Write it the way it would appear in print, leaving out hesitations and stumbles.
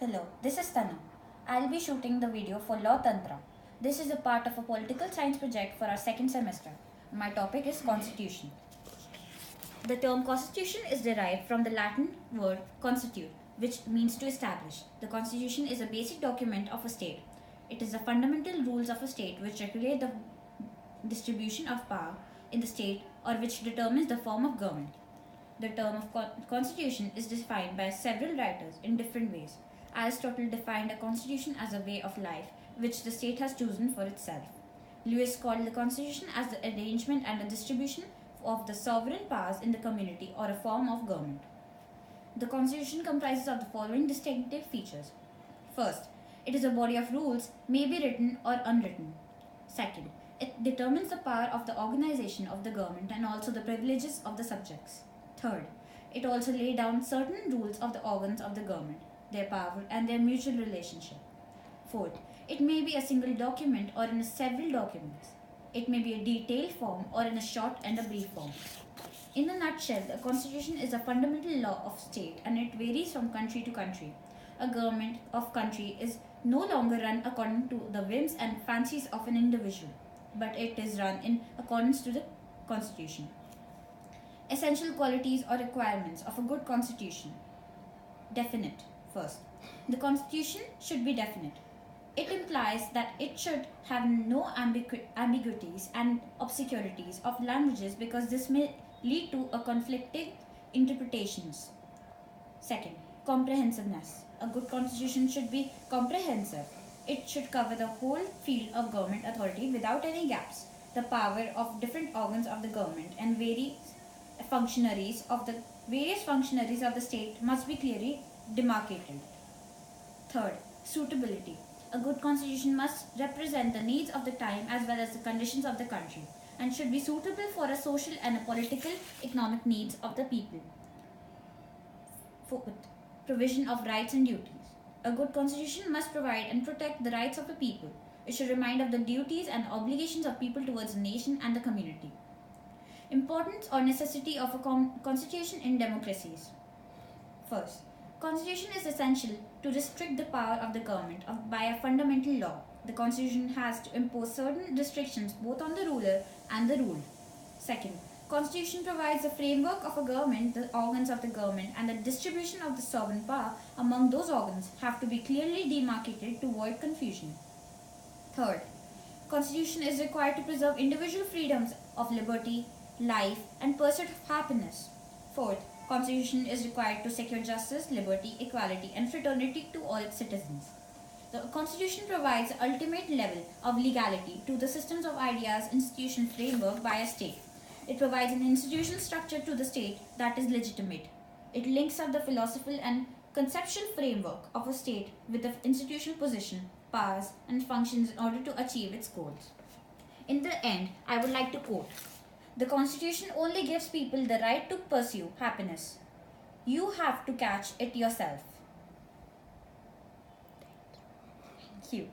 the law. This is Tanu. I'll be shooting the video for Law Tantra. This is a part of a political science project for our second semester. My topic is Constitution. The term Constitution is derived from the Latin word constitute, which means to establish. The Constitution is a basic document of a state. It is the fundamental rules of a state which regulate the distribution of power in the state or which determines the form of government. The term of constitution is defined by several writers in different ways. Aristotle defined a constitution as a way of life which the state has chosen for itself. Lewis called the constitution as the arrangement and the distribution of the sovereign powers in the community or a form of government. The constitution comprises of the following distinctive features. First, it is a body of rules, may be written or unwritten. Second, it determines the power of the organization of the government and also the privileges of the subjects. Third, it also lays down certain rules of the organs of the government, their power and their mutual relationship. Fourth, it may be a single document or in several documents. It may be a detailed form or in a short and a brief form. In a nutshell, the constitution is a fundamental law of state and it varies from country to country. A government of country is no longer run according to the whims and fancies of an individual, but it is run in accordance to the constitution. Essential qualities or requirements of a good constitution. Definite. First, the constitution should be definite. It implies that it should have no ambiguities and obscurities of languages because this may lead to a conflicting interpretations. Second, comprehensiveness. A good constitution should be comprehensive. It should cover the whole field of government authority without any gaps. The power of different organs of the government and various functionaries of the state must be clearly demarcated. Third, suitability. A good constitution must represent the needs of the time as well as the conditions of the country and should be suitable for a social and a political economic needs of the people. Fourth, provision of rights and duties. A good constitution must provide and protect the rights of the people. It should remind of the duties and obligations of people towards the nation and the community. Importance or necessity of a constitution in democracies. First, constitution is essential to restrict the power of the government by a fundamental law. The constitution has to impose certain restrictions both on the ruler and the ruled. Second, constitution provides a framework of a government, the organs of the government and the distribution of the sovereign power among those organs have to be clearly demarcated to avoid confusion. Third, constitution is required to preserve individual freedoms of liberty, life and pursuit of happiness. Fourth, constitution is required to secure justice, liberty, equality and fraternity to all its citizens. The constitution provides the ultimate level of legality to the systems of ideas, institution framework by a state. It provides an institutional structure to the state that is legitimate. It links up the philosophical and conceptual framework of a state with the institutional position, powers and functions in order to achieve its goals. In the end, I would like to quote, "The Constitution only gives people the right to pursue happiness. You have to catch it yourself." Thank you.